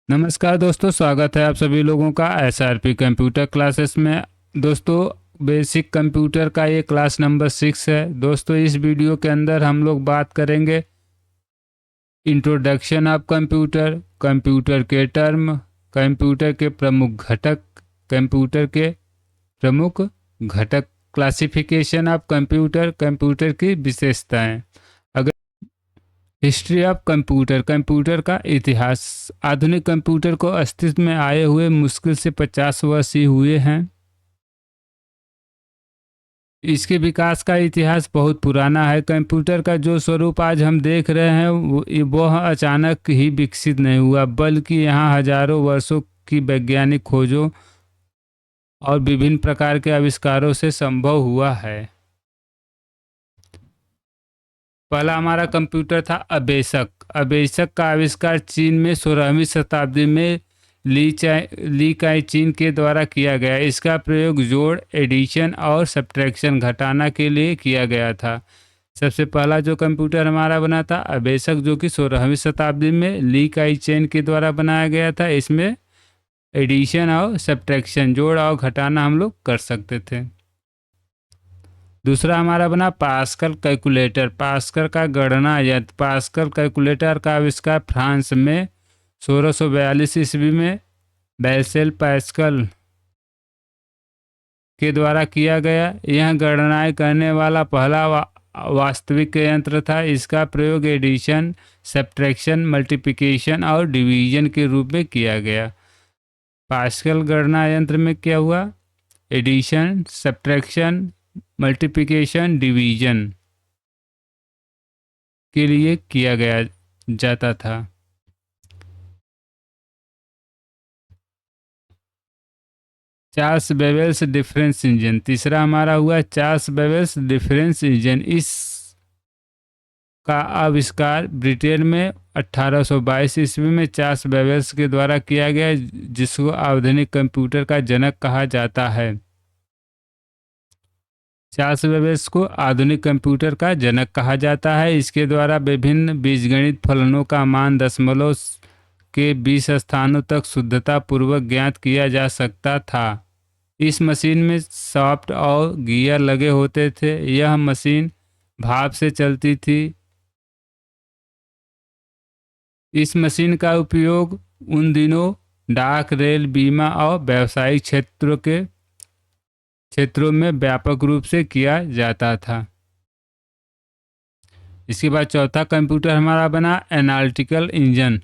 नमस्कार दोस्तों, स्वागत है आप सभी लोगों का एसआरपी कंप्यूटर क्लासेस में। दोस्तों, बेसिक कंप्यूटर का ये क्लास नंबर 6 है। दोस्तों, इस वीडियो के अंदर हम लोग बात करेंगे इंट्रोडक्शन ऑफ कंप्यूटर, कंप्यूटर के टर्म, कंप्यूटर के प्रमुख घटक, कंप्यूटर के प्रमुख घटक, क्लासिफिकेशन ऑफ कंप्यूटर, कंप्यूटर की विशेषताएं। अगर हिस्ट्री ऑफ कंप्यूटर, कंप्यूटर का इतिहास। आधुनिक कंप्यूटर को अस्तित्व में आए हुए मुश्किल से 50 वर्ष ही हुए हैं। इसके विकास का इतिहास बहुत पुराना है। कंप्यूटर का जो स्वरूप आज हम देख रहे हैं वह अचानक ही विकसित नहीं हुआ, बल्कि यहाँ हजारों वर्षों की वैज्ञानिक खोजों और विभिन्न प्रकार के आविष्कारों से संभव हुआ है। पहला हमारा कंप्यूटर था अबेसक। अबेसक का आविष्कार चीन में 16वीं शताब्दी में ली काई चीन के द्वारा किया गया। इसका प्रयोग जोड़, एडिशन और सब्ट्रैक्शन घटाना के लिए किया गया था। सबसे पहला जो कंप्यूटर हमारा बना था अबेसक, जो कि 16वीं शताब्दी में ली काई चीन के द्वारा बनाया गया था। इसमें एडिशन और सब्ट्रैक्शन, जोड़ और घटाना हम लोग कर सकते थे। दूसरा हमारा बना पास्कल कैलकुलेटर। पास्कल का गणना यंत्र। पास्कल कैलकुलेटर का आविष्कार फ्रांस में 1642 ईस्वी में बैसेल पास्कल के द्वारा किया गया। यह गणनाएं करने वाला पहला वास्तविक यंत्र था। इसका प्रयोग एडिशन, सब्ट्रैक्शन, मल्टीप्लिकेशन और डिवीजन के रूप में किया गया। पास्कल गणना यंत्र में क्या हुआ? एडिशन, सब्ट्रैक्शन, मल्टीप्लिकेशन, डिवीजन के लिए किया गया जाता था। Charles Babbage's difference engine. तीसरा हमारा हुआ चार्ल्स बेवेल्स डिफरेंस इंजन। इस का आविष्कार ब्रिटेन में 1822 ईस्वी में चार्ल्स बेवेल्स के द्वारा किया गया, जिसको आधुनिक कंप्यूटर का जनक कहा जाता है। चार्ल्स बेबेज को आधुनिक कंप्यूटर का जनक कहा जाता है। इसके द्वारा विभिन्न बीजगणित फलनों का मान दशमलव के 20 स्थानों तक शुद्धता पूर्वक ज्ञात किया जा सकता था। इस मशीन में शाफ्ट और गियर लगे होते थे। यह मशीन भाप से चलती थी। इस मशीन का उपयोग उन दिनों डाक, रेल, बीमा और व्यावसायिक क्षेत्रों में व्यापक रूप से किया जाता था। इसके बाद चौथा कंप्यूटर हमारा बना एनालिटिकल इंजन।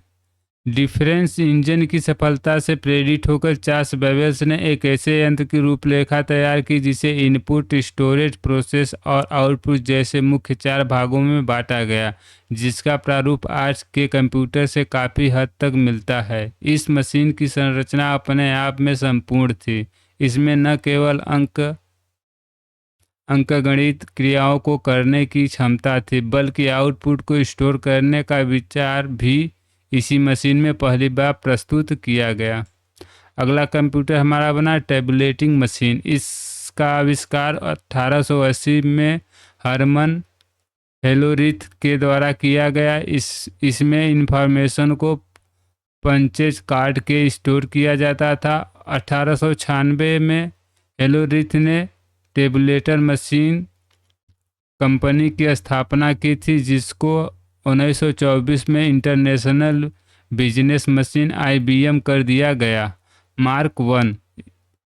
डिफरेंस इंजन की सफलता से प्रेरित होकर चार्ल्स बेवेल्स ने एक ऐसे यंत्र की रूपरेखा तैयार की जिसे इनपुट, स्टोरेज, प्रोसेस और आउटपुट जैसे मुख्य 4 भागों में बांटा गया, जिसका प्रारूप आज के कंप्यूटर से काफ़ी हद तक मिलता है। इस मशीन की संरचना अपने आप में संपूर्ण थी। इसमें न केवल अंकगणित क्रियाओं को करने की क्षमता थी, बल्कि आउटपुट को स्टोर करने का विचार भी इसी मशीन में पहली बार प्रस्तुत किया गया। अगला कंप्यूटर हमारा बना टैबुलेटिंग मशीन। इसका आविष्कार 1880 में हरमन हेलोरिथ के द्वारा किया गया। इसमें इंफॉर्मेशन को पंचेज काट के स्टोर किया जाता था। 1896 में हेलोरिथ ने टेबुलेटर मशीन कंपनी की स्थापना की थी, जिसको 1924 में इंटरनेशनल बिजनेस मशीन IBM कर दिया गया। मार्क 1।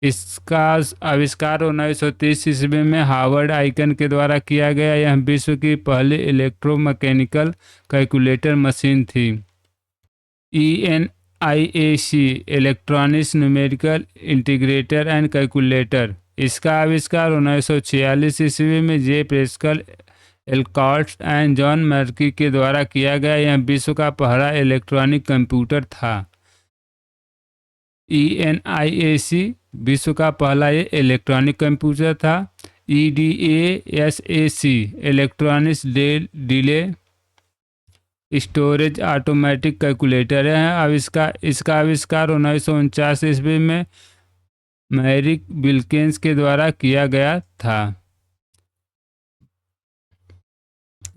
इसका आविष्कार 1930 ईस्वी में हार्वर्ड आइकन के द्वारा किया गया। यह विश्व की पहली इलेक्ट्रोमैकेनिकल कैलकुलेटर मशीन थी। ENIAC, electronics numerical integrator and calculator. इसका आविष्कार 1946 ईस्वी में जे प्रेस्कल, एल्कॉर्ट एंड जॉन मर्की के द्वारा किया गया। यह विश्व का पहला इलेक्ट्रॉनिक कंप्यूटर था। ENIAC विश्व का पहला ये इलेक्ट्रॉनिक कंप्यूटर था। EDASAC electronics delay storage automatic calculator है। इसका आविष्कार 1949 ईस्वी में मैरिक विल्किंस के द्वारा किया गया था।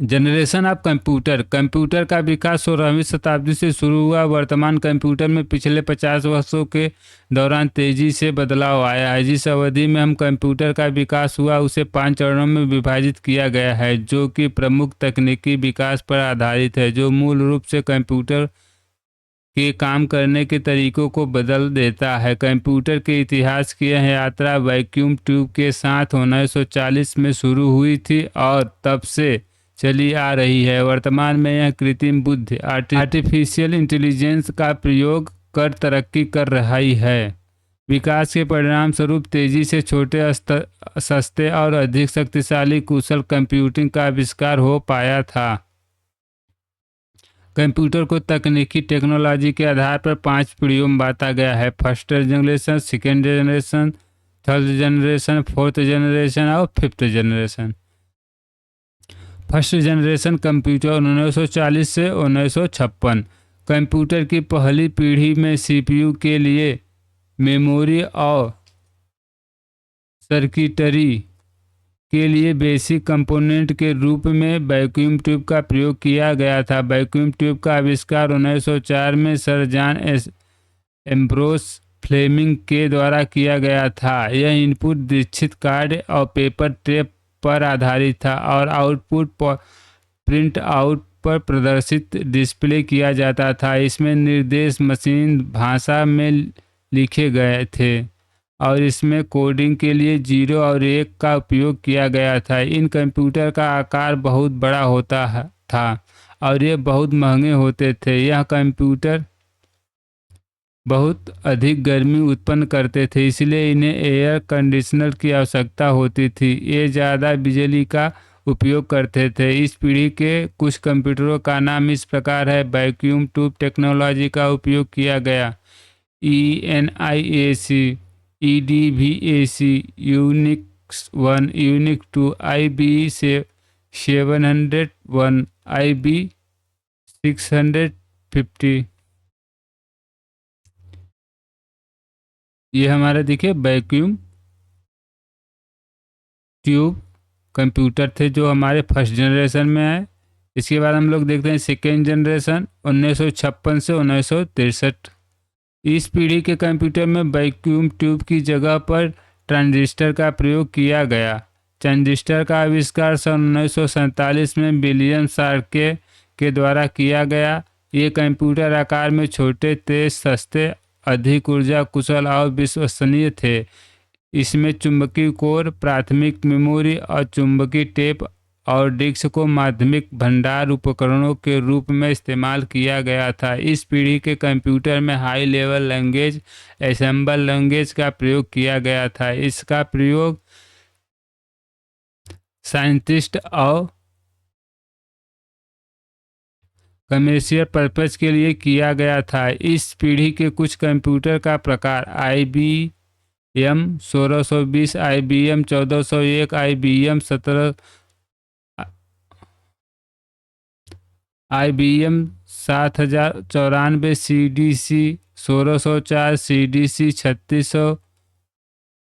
Generation of computer. कंप्यूटर का विकास 16वीं शताब्दी से शुरू हुआ। वर्तमान कंप्यूटर में पिछले 50 वर्षों के दौरान तेजी से बदलाव आया है। जिस अवधि में हम कंप्यूटर का विकास हुआ उसे 5 चरणों में विभाजित किया गया है, जो कि प्रमुख तकनीकी विकास पर आधारित है, जो मूल रूप से कंप्यूटर के काम करने के तरीकों को बदल देता है। कंप्यूटर के इतिहास की यह यात्रा वैक्यूम ट्यूब के साथ 1940 में शुरू हुई थी और तब से चली आ रही है। वर्तमान में यह कृत्रिम बुद्धि आर्टिफिशियल इंटेलिजेंस का प्रयोग कर तरक्की कर रही है। विकास के परिणाम स्वरूप तेजी से छोटे सस्ते और अधिक शक्तिशाली कुशल कंप्यूटिंग का आविष्कार हो पाया था। कंप्यूटर को तकनीकी टेक्नोलॉजी के आधार पर 5 पीढ़ियों में बांटा गया है। First generation, second generation, third generation, fourth generation और fifth generation. First generation computer 1940 से 1956। कंप्यूटर की पहली पीढ़ी में सीपीयू के लिए मेमोरी और सर्किटरी के लिए बेसिक कंपोनेंट के रूप में वैक्यूम ट्यूब का प्रयोग किया गया था। वैक्यूम ट्यूब का आविष्कार 1904 में सर जॉन एम्ब्रोस फ्लेमिंग के द्वारा किया गया था। यह इनपुट दीक्षित कार्ड और पेपर टेप पर आधारित था और आउटपुट प्रिंट आउट पर प्रदर्शित डिस्प्ले किया जाता था। इसमें निर्देश मशीन भाषा में लिखे गए थे और इसमें कोडिंग के लिए 0 और 1 का उपयोग किया गया था। इन कंप्यूटर का आकार बहुत बड़ा होता था और ये बहुत महंगे होते थे। यह कंप्यूटर बहुत अधिक गर्मी उत्पन्न करते थे, इसलिए इन्हें एयर कंडीशनर की आवश्यकता होती थी। ये ज़्यादा बिजली का उपयोग करते थे। इस पीढ़ी के कुछ कंप्यूटरों का नाम इस प्रकार है। वैक्यूम ट्यूब टेक्नोलॉजी का उपयोग किया गया। ENIAC, EDVAC, Unix 1, unique 2, IBE 701, IBE 650। ये हमारा देखिए वैक्यूम ट्यूब कंप्यूटर थे जो हमारे फर्स्ट जनरेशन में आए। इसके बाद हम लोग देखते हैं सेकेंड जनरेशन 1956 से 1963। इस पीढ़ी के कंप्यूटर में वैक्यूम ट्यूब की जगह पर ट्रांजिस्टर का प्रयोग किया गया। ट्रांजिस्टर का आविष्कार सन 1947 में विलियम शार्के के द्वारा किया गया। ये कंप्यूटर आकार में छोटे, तेज, सस्ते, अधिक ऊर्जा कुशल और विश्वसनीय थे। इसमें चुंबकीय कोर, प्राथमिक मेमोरी और चुंबकीय टेप और डिस्क को माध्यमिक भंडार उपकरणों के रूप में इस्तेमाल किया गया था। इस पीढ़ी के कंप्यूटर में high level language assemble language का प्रयोग किया गया था। इसका प्रयोग साइंटिस्ट और कमर्शियल पर्पज के लिए किया गया था। इस पीढ़ी के कुछ कंप्यूटर का प्रकार IBM 1620, IBM 1401, IBM 7094, CDC 1604, CDC 3600,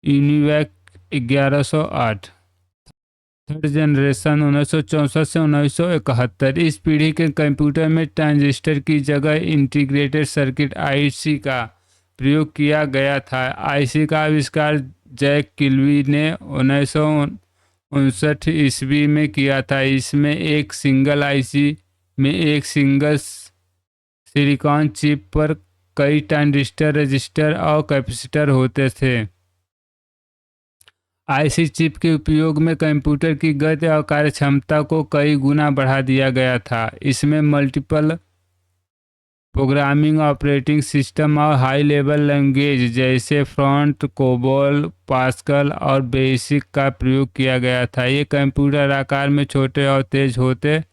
UNIVAC 1108। Third generation 1964 से 1971। इस पीढ़ी के कंप्यूटर में ट्रांजिस्टर की जगह इंटीग्रेटेड सर्किट IC का प्रयोग किया गया था। IC का आविष्कार जैक किल्वी ने 1959 ईस्वी में किया था। इसमें एक सिंगल IC में एक सिंगल सिलिकॉन चिप पर कई ट्रांजिस्टर, रजिस्टर और कैपेसिटर होते थे। IC चिप के उपयोग में कंप्यूटर की गति और कार्यक्षमता को कई गुना बढ़ा दिया गया था। इसमें मल्टीपल प्रोग्रामिंग, ऑपरेटिंग सिस्टम और हाई लेवल लैंग्वेज जैसे फ्रंट, कोबोल, पास्कल और बेसिक का प्रयोग किया गया था। ये कंप्यूटर आकार में छोटे और तेज होते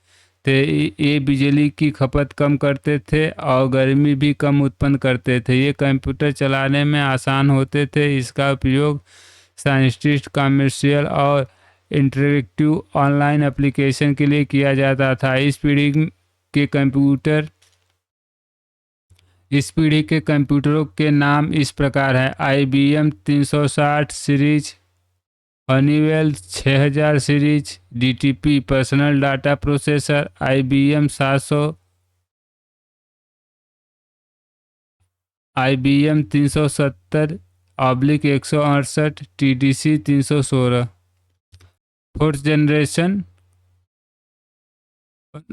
थे। ये बिजली की खपत कम करते थे और गर्मी भी कम उत्पन्न करते थे। ये कंप्यूटर चलाने में आसान होते थे। इसका उपयोग साइंटिस्ट, कमर्शियल और इंटरेक्टिव ऑनलाइन एप्लीकेशन के लिए किया जाता था। इस पीढ़ी के कंप्यूटरों के नाम इस प्रकार है। IBM 360 series, Honeywell 6000 series, DTP personal data processor, IBM 700, IBM 370/168, TDC 316। Fourth generation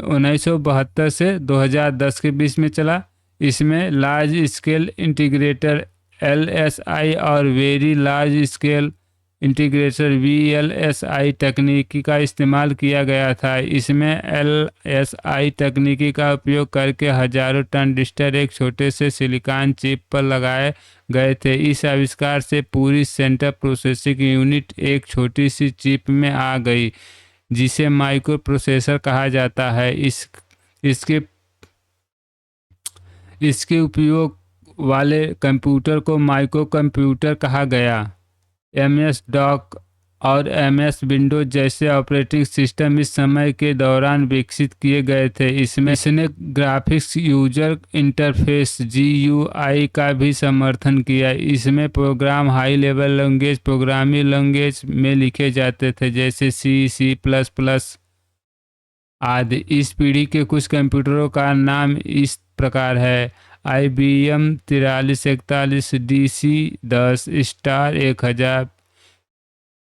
1972 से 2010 के बीच में चला। इसमें लार्ज स्केल इंटीग्रेटर LSI और very large scale integrator VLSI तकनीकी का इस्तेमाल किया गया था। इसमें LSI तकनीकी का उपयोग करके हजारों ट्रांजिस्टर एक छोटे से सिलिकॉन चिप पर लगाए गए थे। इस आविष्कार से पूरी सेंट्रल प्रोसेसिंग यूनिट एक छोटी सी चिप में आ गई, जिसे माइक्रो प्रोसेसर कहा जाता है। इसके इसके उपयोग वाले कंप्यूटर को माइक्रो कंप्यूटर कहा गया। MS डॉक और MS विंडोज जैसे ऑपरेटिंग सिस्टम इस समय के दौरान विकसित किए गए थे। इसने ग्राफिक्स यूजर इंटरफेस GUI का भी समर्थन किया। इसमें program high level language programming language में लिखे जाते थे, जैसे C++ आदि। इस पीढ़ी के कुछ कंप्यूटरों का नाम इस प्रकार है: IBM 4341, DC-10, star 1000,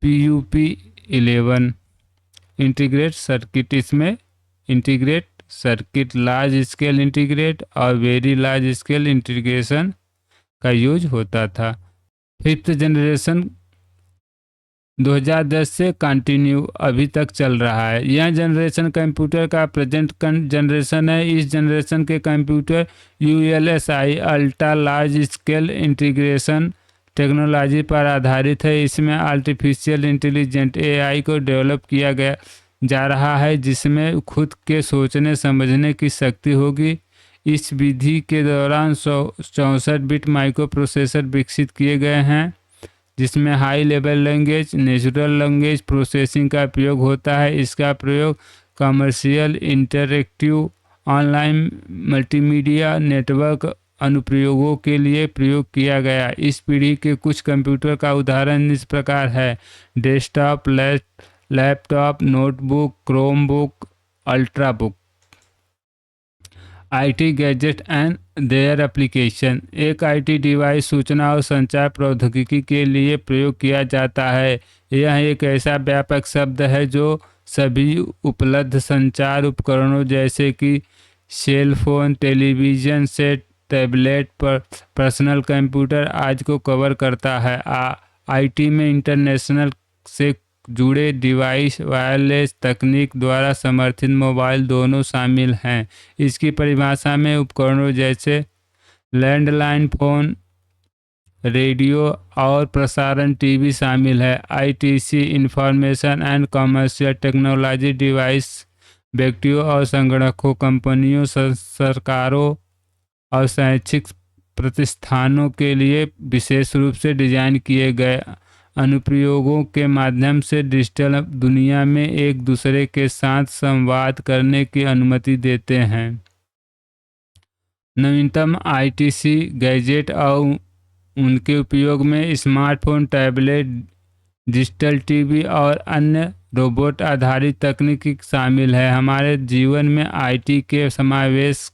PUP-11। Integrate circuit, इसमें integrate circuit, large scale integrate और वेरी लार्ज स्केल इंटीग्रेशन का यूज होता था। फिफ्थ जनरेशन 2010 से कंटिन्यू अभी तक चल रहा है। यह जनरेशन कंप्यूटर का प्रेजेंट जनरेशन है। इस जनरेशन के computer ULSI ultra large scale integration technology पर आधारित है। इसमें आर्टिफिशियल इंटेलिजेंट AI को डेवलप किया गया जा रहा है, जिसमें खुद के सोचने समझने की शक्ति होगी। इस विधि के दौरान 64 बिट माइक्रो प्रोसेसर विकसित किए गए हैं, जिसमें high level language natural language processing का प्रयोग होता है। इसका प्रयोग commercial, interactive, online multimedia network अनुप्रयोगों के लिए प्रयोग किया गया। इस पीढ़ी के कुछ कंप्यूटर का उदाहरण इस प्रकार है: desktop, laptop, notebook, Chromebook, ultrabook. IT gadget and their application. एक IT डिवाइस सूचना और संचार प्रौद्योगिकी के लिए प्रयोग किया जाता है। यह एक ऐसा व्यापक शब्द है जो सभी उपलब्ध संचार उपकरणों जैसे कि cell phone, television set, tablet पर पर्सनल कंप्यूटर आज को कवर करता है। IT में इंटरनेशनल से जुड़े डिवाइस, वायरलेस तकनीक द्वारा समर्थित मोबाइल दोनों शामिल हैं। इसकी परिभाषा में उपकरणों जैसे लैंडलाइन फ़ोन, रेडियो और प्रसारण TV शामिल है। ITC information and commercial technology device व्यक्तियों और संगठनों, कंपनियों, सरकारों और शैक्षिक प्रतिष्ठानों के लिए विशेष रूप से डिजाइन किए गए अनुप्रयोगों के माध्यम से डिजिटल दुनिया में एक दूसरे के साथ संवाद करने की अनुमति देते हैं। नवीनतम ITC गैजेट और उनके उपयोग में स्मार्टफोन, टैबलेट, डिजिटल TV और अन्य रोबोट आधारित तकनीक शामिल है। हमारे जीवन में IT के समावेश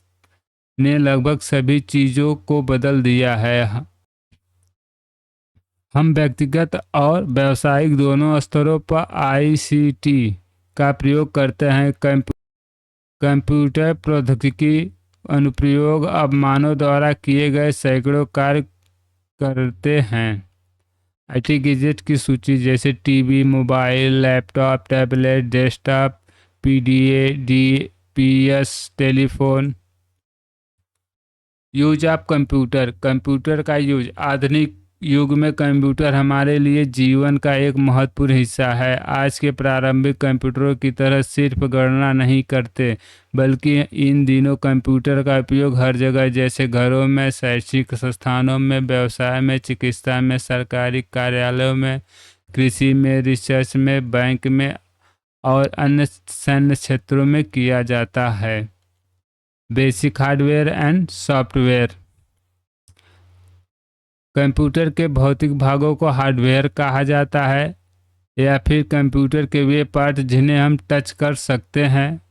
ने लगभग सभी चीज़ों को बदल दिया है। हम व्यक्तिगत और व्यावसायिक दोनों स्तरों पर ICT का प्रयोग करते हैं। कंप्यूटर प्रौद्योगिकी अनुप्रयोग अब मानव द्वारा किए गए सैकड़ों कार्य करते हैं। IT गैजेट की सूची जैसे TV, mobile, laptop, tablet, desktop, PDA, DPS, telephone. Use of computer. Computer का यूज। आधुनिक युग में कंप्यूटर हमारे लिए जीवन का एक महत्वपूर्ण हिस्सा है। आज के प्रारंभिक कंप्यूटरों की तरह सिर्फ गणना नहीं करते, बल्कि इन दिनों कंप्यूटर का उपयोग हर जगह, जैसे घरों में, शैक्षिक संस्थानों में, व्यवसाय में, चिकित्सा में, सरकारी कार्यालयों में, कृषि में, रिसर्च में, बैंक में और अन्य सैन्य क्षेत्रों में किया जाता है। Basic hardware and software. Computer के भौतिक भागों को हार्डवेयर कहा जाता है। या फिर कंप्यूटर के वे पार्ट जिन्हें हम टच कर सकते हैं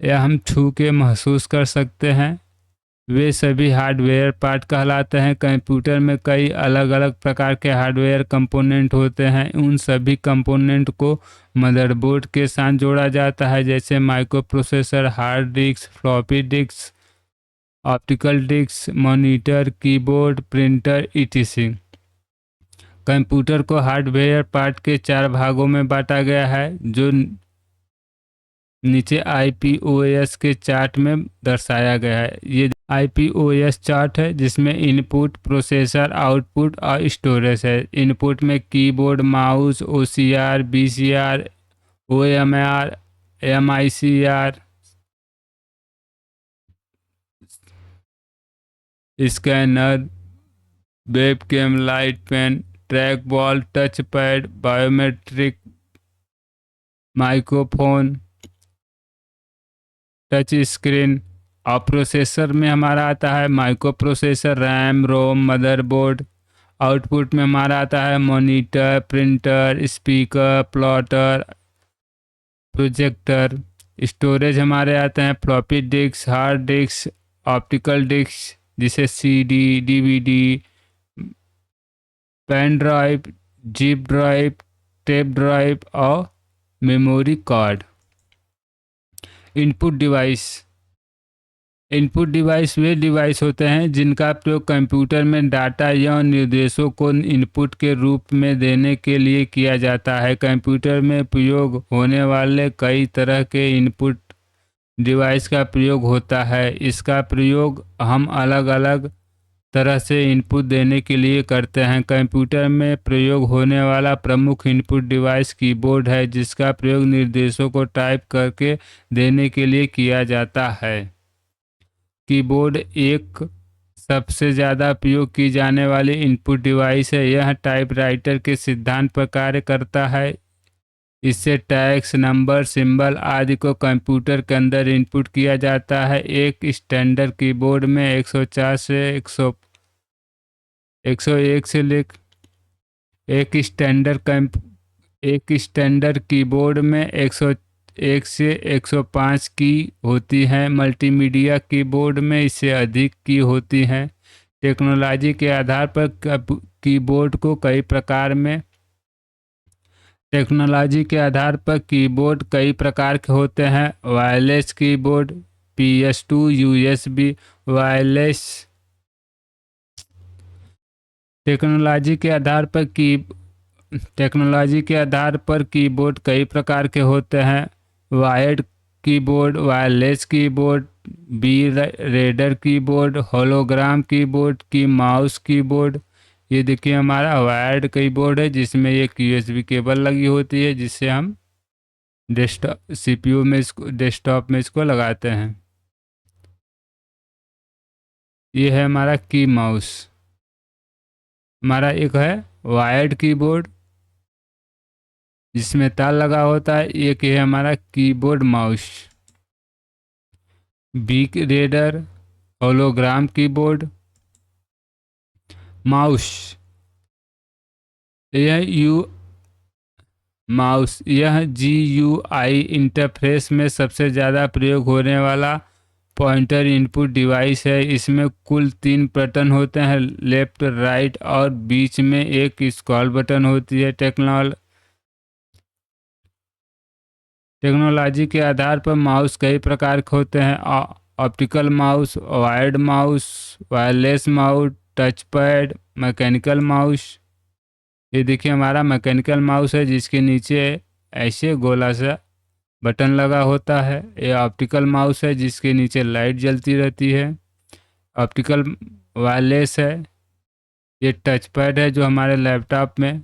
या हम छू के महसूस कर सकते हैं, वे सभी हार्डवेयर पार्ट कहलाते हैं। कंप्यूटर में कई अलग अलग प्रकार के हार्डवेयर कंपोनेंट होते हैं। उन सभी कंपोनेंट को मदरबोर्ड के साथ जोड़ा जाता है, जैसे micro processor, hard disk, floppy disk, optical disk, monitor, keyboard, printer etc। Computer को हार्डवेयर पार्ट के 4 भागों में बांटा गया है, जो नीचे आईपीओएस के चार्ट में दर्शाया गया है। ये आईपीओएस चार्ट है जिसमें इनपुट, प्रोसेसर, आउटपुट और स्टोरेज है। इनपुट में keyboard, mouse, OCR, BCR, OMR, MICR, scanner, webcam, light pen, trackball, touchpad, biometric, microphone, touch screen. और प्रोसेसर में हमारा आता है microprocessor, RAM, ROM, motherboard. Output में हमारा आता है monitor, printer, speaker, plotter, projector. Storage हमारे आते हैं floppy disk, hard disk, optical disk जिसे CD, DVD, pen drive, zip drive, tape drive और memory card. Input device. Input device वे डिवाइस होते हैं जिनका प्रयोग कंप्यूटर में डाटा या निर्देशों को इनपुट के रूप में देने के लिए किया जाता है। कंप्यूटर में प्रयोग होने वाले कई तरह के इनपुट डिवाइस का प्रयोग होता है। इसका प्रयोग हम अलग अलग तरह से इनपुट देने के लिए करते हैं। कंप्यूटर में प्रयोग होने वाला प्रमुख इनपुट डिवाइस कीबोर्ड है, जिसका प्रयोग निर्देशों को टाइप करके देने के लिए किया जाता है। कीबोर्ड एक सबसे ज़्यादा प्रयोग की जाने वाली इनपुट डिवाइस है। यह टाइपराइटर के सिद्धांत पर कार्य करता है। इससे टेक्स्ट, नंबर, सिंबल आदि को कंप्यूटर के अंदर इनपुट किया जाता है। एक स्टैंडर्ड कीबोर्ड में 104 से 101 से एक स्टैंडर्ड कीबोर्ड में 101 से 105 की होती हैं। मल्टीमीडिया कीबोर्ड में इससे अधिक की होती हैं। टेक्नोलॉजी के आधार पर कीबोर्ड को कई प्रकार में टेक्नोलॉजी के आधार पर कीबोर्ड कई प्रकार के होते हैं। Wireless keyboard, PS2, USB, wireless. Technology के आधार पर कीबोर्ड कई प्रकार के होते हैं। Wired keyboard, wireless keyboard, B reader keyboard, hologram keyboard, की माउस कीबोर्ड। ये देखिए हमारा वायर्ड कीबोर्ड है जिसमें एक USB केबल लगी होती है, जिससे हम डेस्कटॉप में इसको लगाते हैं। ये है हमारा की माउस। हमारा एक है वायर्ड कीबोर्ड जिसमें तार लगा होता है। एक है हमारा keyboard mouse. B reader, hologram keyboard, mouse. यह GUI इंटरफेस में सबसे ज़्यादा प्रयोग होने वाला पॉइंटर इनपुट डिवाइस है। इसमें कुल 3 बटन होते हैं, लेफ्ट, राइट और बीच में एक स्क्रॉल बटन होती है। टेक्नोलॉजी के आधार पर माउस कई प्रकार के होते हैं। Optical mouse, wired mouse, wireless mouse, touch pad, mechanical mouse. ये देखिए हमारा मैकेनिकल माउस है जिसके नीचे ऐसे गोला सा बटन लगा होता है। ये ऑप्टिकल माउस है जिसके नीचे लाइट जलती रहती है। ऑप्टिकल वायरलेस है। ये टच पैड है जो हमारे लैपटॉप में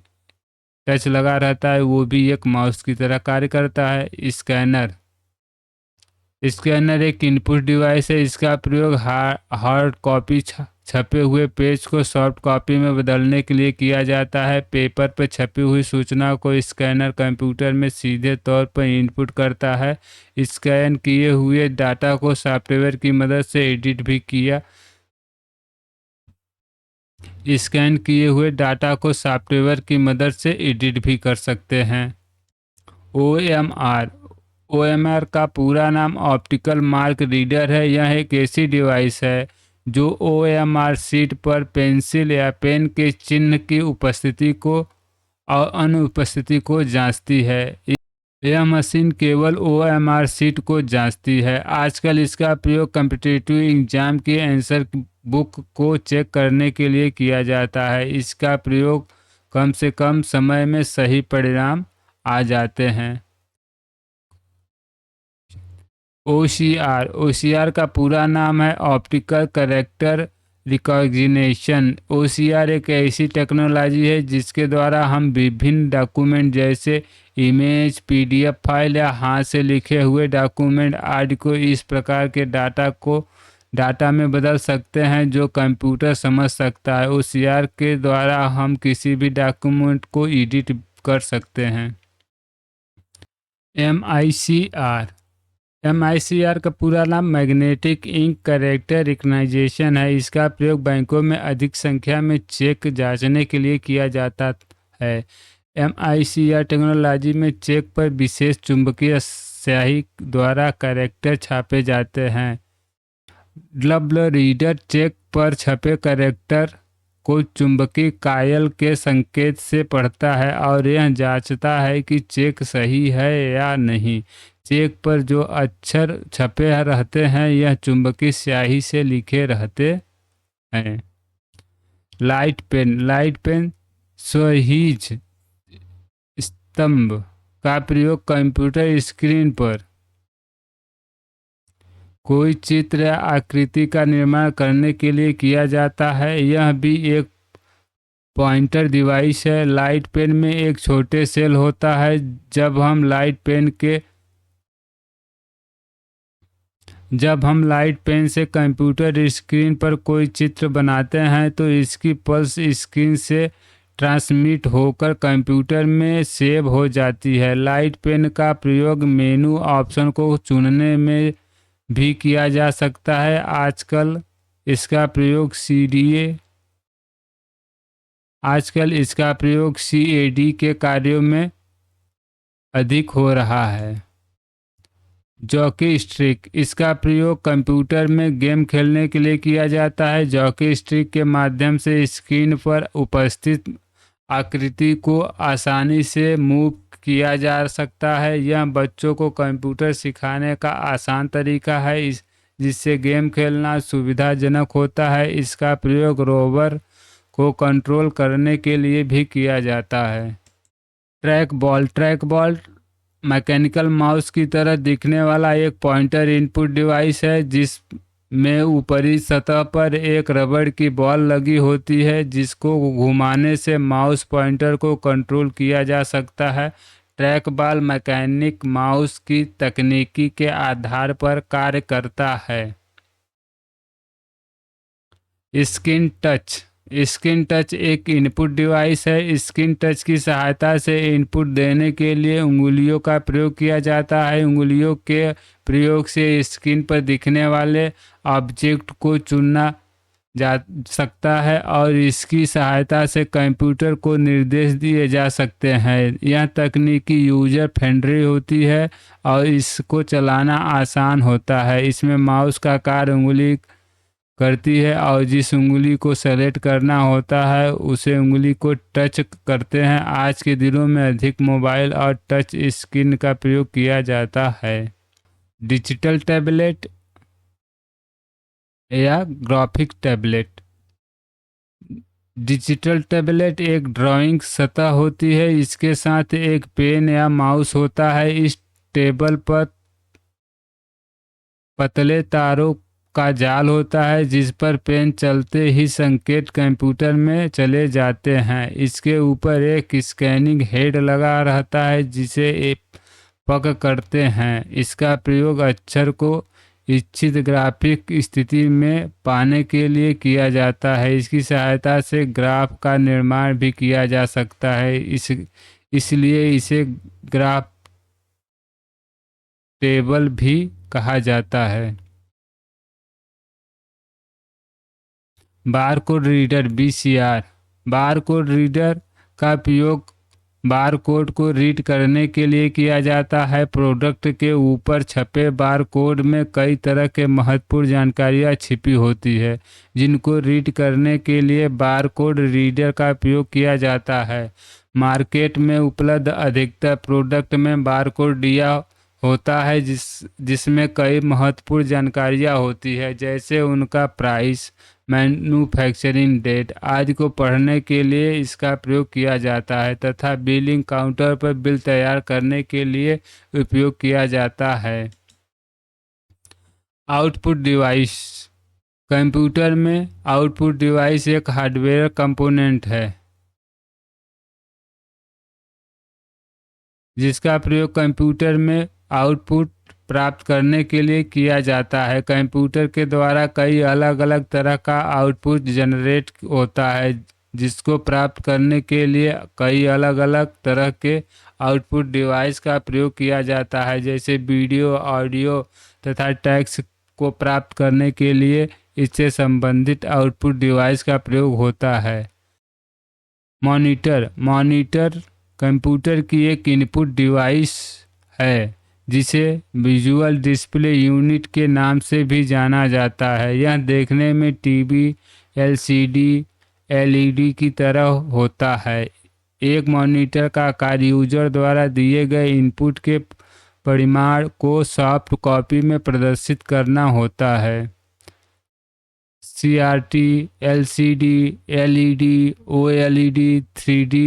टच लगा रहता है, वो भी एक माउस की तरह कार्य करता है। स्कैनर एक इनपुट डिवाइस है। इसका प्रयोग हार्ड कॉपी छपे हुए पेज को सॉफ्ट कॉपी में बदलने के लिए किया जाता है। पेपर पर छपी हुई सूचना को स्कैनर कंप्यूटर में सीधे तौर पर इनपुट करता है। स्कैन किए हुए डाटा को सॉफ्टवेयर की मदद से एडिट भी किया स्कैन किए हुए डाटा को सॉफ्टवेयर की मदद से एडिट भी कर सकते हैं। OMR OMR का पूरा नाम ऑप्टिकल मार्क रीडर है। यह एक ऐसी डिवाइस है जो OMR शीट पर पेंसिल या पेन के चिन्ह की उपस्थिति को और अनुपस्थिति को जांचती है। यह मशीन केवल OMR शीट को जांचती है। आजकल इसका प्रयोग कॉम्पिटिटिव एग्जाम की आंसर बुक को चेक करने के लिए किया जाता है। इसका प्रयोग कम से कम समय में सही परिणाम आ जाते हैं। OCR का पूरा नाम है ऑप्टिकल कैरेक्टर रिकॉग्निशन। OCR एक ऐसी टेक्नोलॉजी है जिसके द्वारा हम विभिन्न डॉक्यूमेंट जैसे इमेज, PDF फाइल या हाथ से लिखे हुए डॉक्यूमेंट आदि को इस प्रकार के डाटा में बदल सकते हैं जो कंप्यूटर समझ सकता है। OCR के द्वारा हम किसी भी डॉक्यूमेंट को एडिट कर सकते हैं। MICR का पूरा नाम मैग्नेटिक इंक कैरेक्टर रिकग्निशन है। इसका प्रयोग बैंकों में अधिक संख्या में चेक जांचने के लिए किया जाता है। MICR टेक्नोलॉजी में चेक पर विशेष चुंबकीय स्याही द्वारा कैरेक्टर छापे जाते हैं। डबल रीडर चेक पर छपे कैरेक्टर को चुंबकीय कॉइल के संकेत से पढ़ता है और यह जांचता है कि चेक सही है या नहीं। चेक पर जो अक्षर छपे रहते हैं यह चुंबकीय स्याही से लिखे रहते हैं। लाइट पेन स्वहिज स्तंभ का प्रयोग कंप्यूटर स्क्रीन पर कोई चित्र या आकृति का निर्माण करने के लिए किया जाता है। यह भी एक पॉइंटर डिवाइस है। लाइट पेन में एक छोटे सेल होता है। जब हम लाइट पेन से कंप्यूटर स्क्रीन पर कोई चित्र बनाते हैं तो इसकी पल्स स्क्रीन से ट्रांसमिट होकर कंप्यूटर में सेव हो जाती है। लाइट पेन का प्रयोग मेनू ऑप्शन को चुनने में भी किया जा सकता है। आजकल इसका प्रयोग CAD के कार्यों में अधिक हो रहा है। जॉकी स्टिक इसका प्रयोग कंप्यूटर में गेम खेलने के लिए किया जाता है। जॉकी स्टिक के माध्यम से स्क्रीन पर उपस्थित आकृति को आसानी से मूव किया जा सकता है। यह बच्चों को कंप्यूटर सिखाने का आसान तरीका है जिससे गेम खेलना सुविधाजनक होता है। इसका प्रयोग रोवर को कंट्रोल करने के लिए भी किया जाता है। ट्रैक बॉल मैकेनिकल माउस की तरह दिखने वाला एक पॉइंटर इनपुट डिवाइस है जिसमें ऊपरी सतह पर एक रबड़ की बॉल लगी होती है जिसको घुमाने से माउस पॉइंटर को कंट्रोल किया जा सकता है। ट्रैक बॉल मैकेनिक माउस की तकनीकी के आधार पर कार्य करता है। स्क्रीन टच एक इनपुट डिवाइस है। स्क्रीन टच की सहायता से इनपुट देने के लिए उंगलियों का प्रयोग किया जाता है। उंगलियों के प्रयोग से स्क्रीन पर दिखने वाले ऑब्जेक्ट को चुना जा सकता है और इसकी सहायता से कंप्यूटर को निर्देश दिए जा सकते हैं। यह तकनीकी यूजर फ्रेंडली होती है और इसको चलाना आसान होता है। इसमें माउस का कार्य उंगली करती है और जिस उंगली को सेलेक्ट करना होता है उसे उंगली को टच करते हैं। आज के दिनों में अधिक मोबाइल और टच स्क्रीन का प्रयोग किया जाता है। डिजिटल टैबलेट या ग्राफिक टैबलेट। डिजिटल टैबलेट एक ड्राइंग सतह होती है। इसके साथ एक पेन या माउस होता है। इस टेबल पर पतले तारों का जाल होता है जिस पर पेन चलते ही संकेत कंप्यूटर में चले जाते हैं। इसके ऊपर एक स्कैनिंग हेड लगा रहता है जिसे पक करते हैं। इसका प्रयोग अक्षर को इच्छित ग्राफिक स्थिति में पाने के लिए किया जाता है। इसकी सहायता से ग्राफ का निर्माण भी किया जा सकता है। इसलिए इसे ग्राफ टेबल भी कहा जाता है। Barcode reader BCR। Barcode reader का उपयोग बारकोड को रीड करने के लिए किया जाता है। प्रोडक्ट के ऊपर छपे बारकोड में कई तरह के महत्वपूर्ण जानकारियां छिपी होती है, जिनको रीड करने के लिए बारकोड रीडर का उपयोग किया जाता है। मार्केट में उपलब्ध अधिकतर प्रोडक्ट में बारकोड दिया होता है, जिसमें कई महत्वपूर्ण जानकारियां होती है, जैसे उनका प्राइस, मैन्युफैक्चरिंग डेट आदि को पढ़ने के लिए इसका प्रयोग किया जाता है तथा बिलिंग काउंटर पर बिल तैयार करने के लिए उपयोग किया जाता है। Output device. कंप्यूटर में आउटपुट डिवाइस एक हार्डवेयर कंपोनेंट है जिसका प्रयोग कंप्यूटर में आउटपुट प्राप्त करने के लिए किया जाता है। कंप्यूटर के द्वारा कई अलग अलग तरह का आउटपुट जनरेट होता है, जिसको प्राप्त करने के लिए कई अलग अलग तरह के आउटपुट डिवाइस का प्रयोग किया जाता है, जैसे वीडियो, ऑडियो तथा टेक्स्ट को प्राप्त करने के लिए इससे संबंधित आउटपुट डिवाइस का प्रयोग होता है। मॉनिटर। मॉनिटर कंप्यूटर की एक इनपुट डिवाइस है जिसे विजुअल डिस्प्ले यूनिट के नाम से भी जाना जाता है। यह देखने में टीवी, LCD, LED की तरह होता है। एक मॉनिटर का कार्य यूजर द्वारा दिए गए इनपुट के परिमाण को सॉफ्ट कॉपी में प्रदर्शित करना होता है। CRT, LCD, LED, OLED, 3D,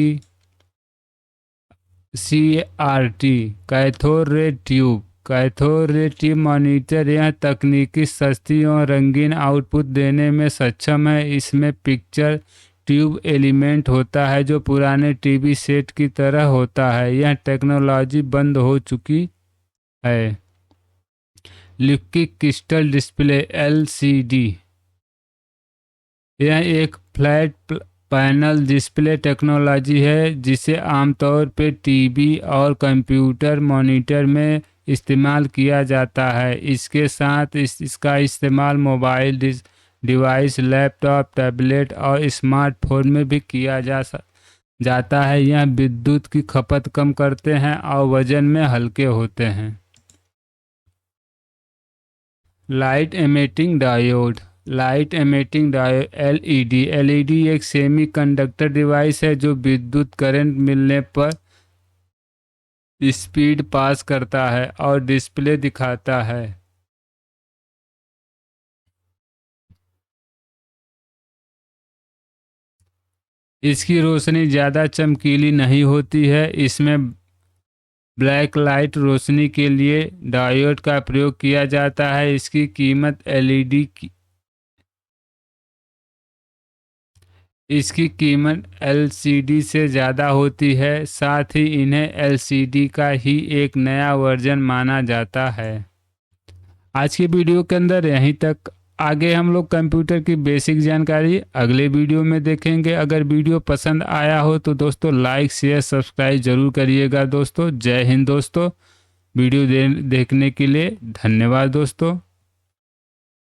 CRT, cathode ray tube. Cathode ray tube monitor यह तकनीकी सस्ती और रंगीन आउटपुट देने में सक्षम है। इसमें पिक्चर ट्यूब एलिमेंट होता है जो पुराने टीवी सेट की तरह होता है। यह टेक्नोलॉजी बंद हो चुकी है। Liquid crystal display LCD। यह एक फ्लैट पैनल डिस्प्ले टेक्नोलॉजी है जिसे आमतौर पर टीवी और कंप्यूटर मॉनिटर में इस्तेमाल किया जाता है। इसके साथ इसका इस्तेमाल मोबाइल डिवाइस, लैपटॉप, टैबलेट और स्मार्टफोन में भी किया जाता है। यह विद्युत की खपत कम करते हैं और वजन में हल्के होते हैं। Light emitting diode. Light emitting diode LED एक सेमी कंडक्टर डिवाइस है जो विद्युत करंट मिलने पर स्पीड पास करता है और डिस्प्ले दिखाता है। इसकी रोशनी ज़्यादा चमकीली नहीं होती है। इसमें ब्लैक लाइट रोशनी के लिए डायोड का प्रयोग किया जाता है। इसकी कीमत LCD से ज़्यादा होती है। साथ ही इन्हें LCD का ही एक नया वर्जन माना जाता है। आज की वीडियो के अंदर यहीं तक। आगे हम लोग कंप्यूटर की बेसिक जानकारी अगले वीडियो में देखेंगे। अगर वीडियो पसंद आया हो तो दोस्तों लाइक, शेयर, सब्सक्राइब जरूर करिएगा दोस्तों। जय हिंद दोस्तों। वीडियो देखने के लिए धन्यवाद दोस्तों।